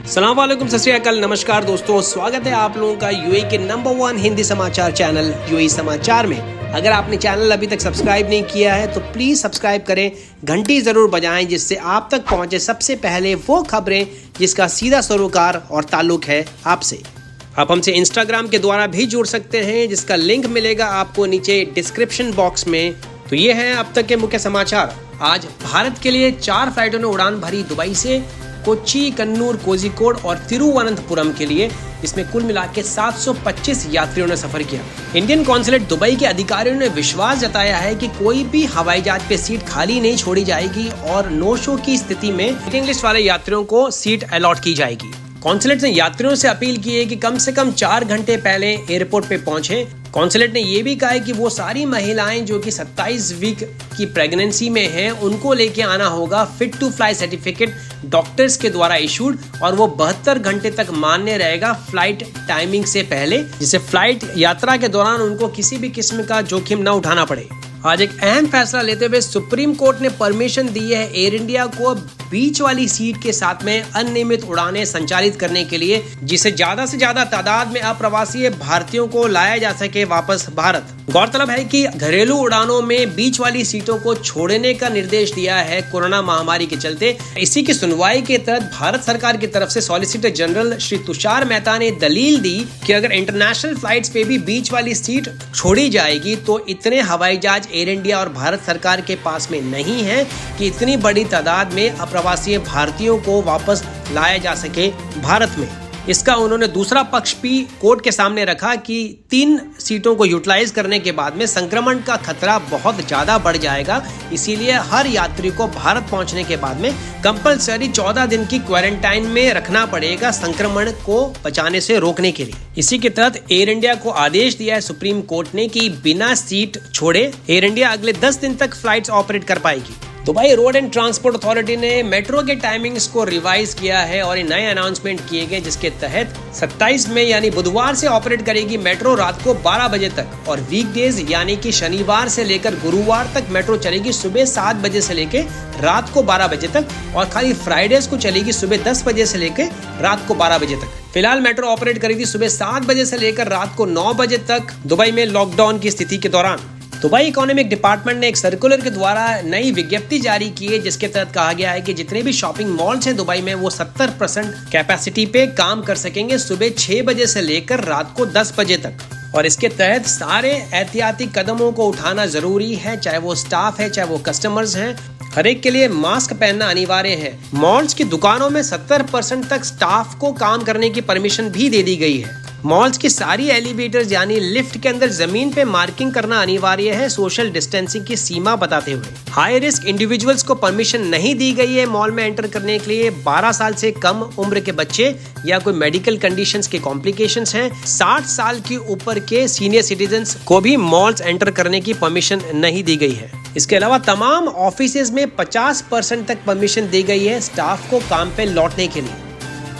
सलाम वालेकुम, सत श्री अकाल, नमस्कार दोस्तों, स्वागत है आप लोगों का यूएई के नंबर 1 हिंदी समाचार चैनल यूएई समाचार में। अगर आपने चैनल अभी तक सब्सक्राइब नहीं किया है तो प्लीज़ सब्सक्राइब करें, घंटी ज़रूर बजाएं जिससे आप तक पहुंचे सबसे पहले वो खबरें जिसका सीधा सरोकार और ताल्लुक है आपसे। आप हमसे इंस्टाग्राम के द्वारा भी जुड़ सकते हैं जिसका लिंक मिलेगा आपको नीचे डिस्क्रिप्शन बॉक्स में। तो ये है अब तक के मुख्य समाचार। आज भारत के लिए 4 फ्लाइटों ने उड़ान भरी दुबई से कोच्चि, कन्नूर, कोझिकोड और तिरुवनंतपुरम के लिए, इसमें कुल मिला के 725 यात्रियों ने सफर किया। इंडियन कॉन्सुलेट दुबई के अधिकारियों ने विश्वास जताया है कि कोई भी हवाई जहाज पे सीट खाली नहीं छोड़ी जाएगी और नो शो की स्थिति में वेटिंग लिस्ट वाले यात्रियों को सीट अलॉट की जाएगी। कॉन्सुलेट ने यात्रियों से अपील की है कि कम से कम 4 घंटे पहले एयरपोर्ट पे पहुंचे। कॉन्सुलेट ने ये भी कहा है कि वो सारी महिलाएं जो कि 27 वीक की प्रेगनेंसी में हैं उनको लेके आना होगा fit to fly certificate doctors के द्वारा इशूड, और वो 72 घंटे तक मान्य रहेगा फ्लाइट टाइमिंग से पहले, जिससे फ्लाइट यात्रा के दौरान उनको किसी भी किस्म का जोखिम न उठाना पड़े। आज एक अहम फैसला लेते हुए सुप्रीम कोर्ट ने परमिशन दी है एयर इंडिया को बीच वाली सीट के साथ में अनियमित उड़ानें संचालित करने के लिए, जिससे ज्यादा से ज्यादा तादाद में अप्रवासी भारतीयों को लाया जा सके वापस भारत। गौरतलब है कि घरेलू उड़ानों में बीच वाली सीटों को छोड़ने का निर्देश दिया है कोरोना महामारी के चलते। इसी की सुनवाई के तहत भारत सरकार की तरफ से सॉलिसिटर जनरल श्री तुषार मेहता ने दलील दी कि अगर इंटरनेशनल फ्लाइट्स पे भी बीच वाली सीट छोड़ी जाएगी तो इतने हवाई जहाज एयर इंडिया और भारत सरकार के पास में नहीं है कि इतनी बड़ी तादाद में अप्रवासी भारतीयों को वापस लाया जा सके भारत में। इसका उन्होंने दूसरा पक्ष भी कोर्ट के सामने रखा कि 3 सीटों को यूटिलाइज करने के बाद में संक्रमण का खतरा बहुत ज्यादा बढ़ जाएगा, इसीलिए हर यात्री को भारत पहुंचने के बाद में कंपलसरी 14 दिन की क्वारंटाइन में रखना पड़ेगा संक्रमण को बचाने से रोकने के लिए। इसी के तहत एयर इंडिया को आदेश दिया है सुप्रीम कोर्ट ने कि बिना सीट छोड़े एयर इंडिया अगले 10 दिन तक फ्लाइट्स ऑपरेट कर पाएगी। Dubai road and transport authority ने मेट्रो के टाइमिंग्स को रिवाइज किया है और नए अनाउंसमेंट किए गए, जिसके तहत 27 मई यानी बुधवार से ऑपरेट करेगी मेट्रो रात को 12 बजे तक, और वीकडेज यानी कि शनिवार से लेकर गुरुवार तक मेट्रो चलेगी सुबह 7 बजे से लेकर रात को 12 बजे तक, और खाली फ्राइडेज को चलेगी सुबह 10 बजे से लेकर रात को 12 बजे तक। फिलहाल मेट्रो ऑपरेट करेगी सुबह 7 बजे से लेकर रात को 9 बजे तक दुबई में लॉकडाउन की स्थिति के दौरान। दुबई इकोनॉमिक डिपार्टमेंट ने एक सर्कुलर के द्वारा नई विज्ञप्ति जारी की है, जिसके तहत कहा गया है कि जितने भी शॉपिंग मॉल्स हैं दुबई में वो 70% कैपेसिटी पे काम कर सकेंगे सुबह 6 बजे से लेकर रात को 10 बजे तक। और इसके तहत सारे एहतियाती कदमों को उठाना जरूरी है, चाहे वो स्टाफ है चाहे वो कस्टमर्स हैं, हर एक के लिए मास्क पहनना अनिवार्य है। मॉल्स की दुकानों में 70% तक स्टाफ को काम करने की परमिशन भी दे दी गई है। मॉल्स की सारी एलिवेटर्स यानी लिफ्ट के अंदर जमीन पे मार्किंग करना अनिवार्य है सोशल डिस्टेंसिंग की सीमा बताते हुए। हाई रिस्क इंडिविजुअल्स को परमिशन नहीं दी गई है मॉल में एंटर करने के लिए। 12 साल से कम उम्र के बच्चे या कोई मेडिकल कंडीशंस के कॉम्प्लिकेशंस हैं, 60 साल के ऊपर के सीनियर सिटीजन्स को भी मॉल्स एंटर करने की परमिशन नहीं दी गई है। इसके अलावा तमाम ऑफिसेज में 50% तक परमिशन दी गई है स्टाफ को काम पे लौटने के लिए।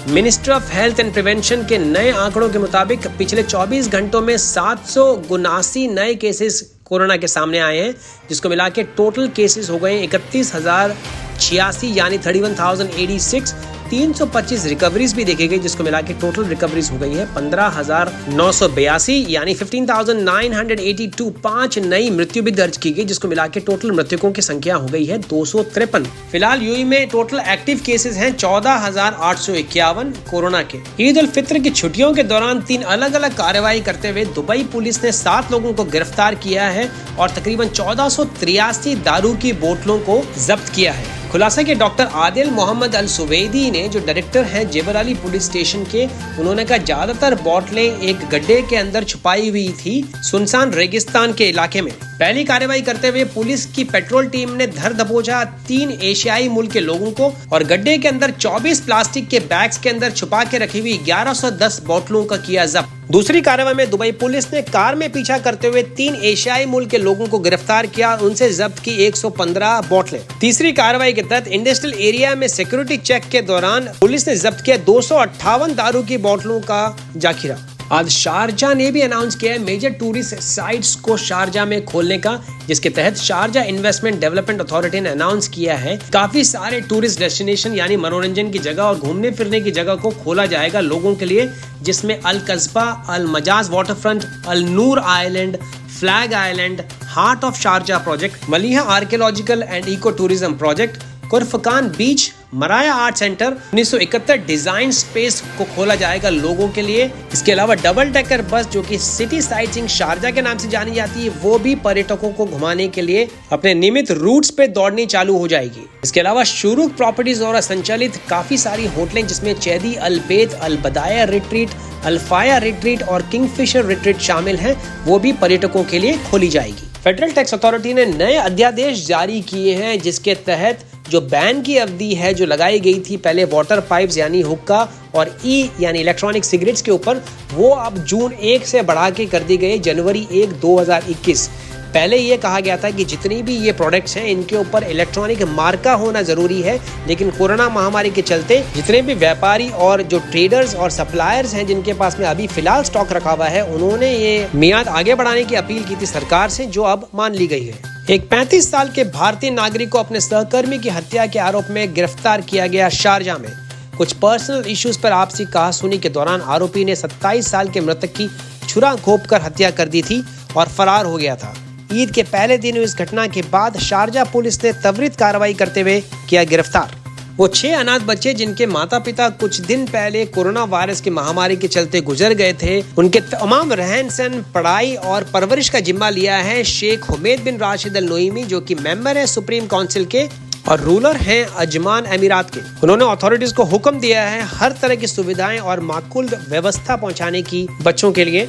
Ministry of health and prevention के नए आंकड़ों के मुताबिक पिछले 24 घंटों में 779 नए केसेस कोरोना के सामने आए हैं, जिसको मिला के टोटल केसेस हो गए 31,086 यानी 31,086। 325 रिकवरीज भी देखी गई, जिसको मिला के टोटल रिकवरीज हो गई है 15,982 यानी 15,982। 5 नई मृत्यु भी दर्ज की गई, जिसको मिला के टोटल मृतकों की संख्या हो गई है 253। फिलहाल यूएई में टोटल एक्टिव केसेस हैं 14,851 कोरोना के। ईद उल फित्र की छुट्टियों के दौरान 3 अलग अलग कार्रवाई करते हुए दुबई पुलिस ने 7 लोगों को गिरफ्तार किया है और तकरीबन 1483 दारू की बोतलों को जब्त किया है। खुलासा के डॉक्टर आदिल मोहम्मद अल सुवैदी ने, जो डायरेक्टर हैं जेबर अली पुलिस स्टेशन के, उन्होंने कहा ज्यादातर बोतलें एक गड्ढे के अंदर छुपाई हुई थी सुनसान रेगिस्तान के इलाके में। पहली कार्रवाई करते हुए पुलिस की पेट्रोल टीम ने धर दबोचा 3 एशियाई मुल्क के लोगों को और गड्ढे के अंदर 24 प्लास्टिक के बैग्स के अंदर छुपा के रखी हुई 1110 बोतलों का किया जब्त। दूसरी कार्रवाई में दुबई पुलिस ने कार में पीछा करते हुए 3 एशियाई मुल्क के लोगों को गिरफ्तार किया, उनसे जब्त की 115 बोतलें। तीसरी कार्रवाई के तहत इंडस्ट्रियल एरिया में सिक्योरिटी चेक के दौरान पुलिस ने जब्त किया 258 दारू की बोतलों का जाखिरा। आज शारजा ने भी अनाउंस किया है मेजर टूरिस्ट साइट्स को शारजा में खोलने का, जिसके तहत शारजा इन्वेस्टमेंट डेवलपमेंट अथॉरिटी ने अनाउंस किया है काफी सारे टूरिस्ट डेस्टिनेशन यानी मनोरंजन की जगह और घूमने फिरने की जगह को खोला जाएगा लोगों के लिए, जिसमें Al Qasba, Al Majaz Waterfront, Al Noor Island, Flag Island, Heart of Sharjah project, Mleiha Archaeological and Eco Tourism project, Khorfakkan Beach, Maraya Art Centre, 1971 Design Space को खोला जाएगा लोगों के लिए। इसके अलावा डबल डेकर बस जो कि सिटी साइटिंग शारजा के नाम से जानी जाती है, वो भी पर्यटकों को घुमाने के लिए अपने नियमित रूट्स पे दौड़नी चालू हो जाएगी। इसके अलावा शुरूक प्रॉपर्टीज द्वारा संचालित काफी सारी होटलें जिसमें चैदी अल बेत, अल बदाया रिट्रीट, अल्फाया रिट्रीट और किंगफिशर रिट्रीट शामिल हैं, वो भी पर्यटकों के लिए खोली जाएगी। फेडरल टैक्स अथॉरिटी ने नए अध्यादेश जारी किए हैं जिसके तहत जो बैन की अवधि है जो लगाई गई थी पहले वाटर पाइप्स यानी हुक्का और यानी इलेक्ट्रॉनिक सिगरेट्स के ऊपर, वो अब जून 1 से बढ़ा के कर दी गई जनवरी 1, 2021। पहले ये कहा गया था कि जितनी भी ये प्रोडक्ट्स हैं इनके ऊपर इलेक्ट्रॉनिक मार्का होना जरूरी है, लेकिन कोरोना महामारी के चलते जितने भी व्यापारी और जो ट्रेडर्स और सप्लायर्स हैं जिनके पास में अभी फिलहाल स्टॉक रखा हुआ है, उन्होंने ये मियाद आगे बढ़ाने की अपील की थी सरकार से, जो अब मान ली गई है। एक 35 साल के भारतीय नागरिक को अपने सहकर्मी की हत्या के आरोप में गिरफ्तार किया गया शारजा में। कुछ पर्सनल इश्यूज पर आपसी कहासुनी के दौरान आरोपी ने 27 साल के मृतक की छुरा घोंपकर हत्या कर दी थी और फरार हो गया था। ईद के पहले दिन हुई इस घटना के बाद शारजा पुलिस ने त्वरित कार्रवाई करते हुए किया गिरफ्तार। वो 6 अनाथ बच्चे जिनके माता पिता कुछ दिन पहले कोरोना वायरस की महामारी के चलते गुजर गए थे, उनके तमाम रहन सहन, पढ़ाई और परवरिश का जिम्मा लिया है शेख हुमैद बिन राशिद अल नोईमी, जो कि मेंबर है सुप्रीम काउंसिल के और रूलर हैं अजमान अमीरात के। उन्होंने अथॉरिटीज को हुक्म दिया है हर तरह की सुविधाएं और माकूल व्यवस्था पहुंचाने की बच्चों के लिए।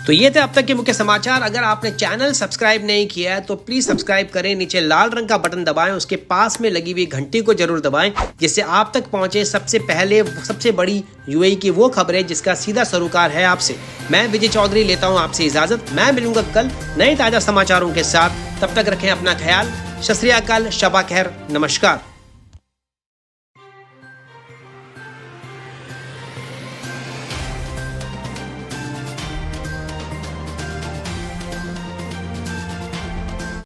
तो ये थे अब तक के मुख्य समाचार। अगर आपने चैनल सब्सक्राइब नहीं किया है तो प्लीज सब्सक्राइब करें, नीचे लाल रंग का बटन दबाएं, उसके पास में लगी हुई घंटी को जरूर दबाएं, जिससे आप तक पहुंचे सबसे पहले सबसे बड़ी यूएई की वो खबरें जिसका सीधा सरोकार है आपसे। मैं विजय चौधरी लेता हूं आपसे इजाजत। मैं मिलूंगा कल नए ताजा समाचारों के साथ। तब तक रखें अपना ख्याल। सत श्री अकाल, शबा खैर, नमस्कार।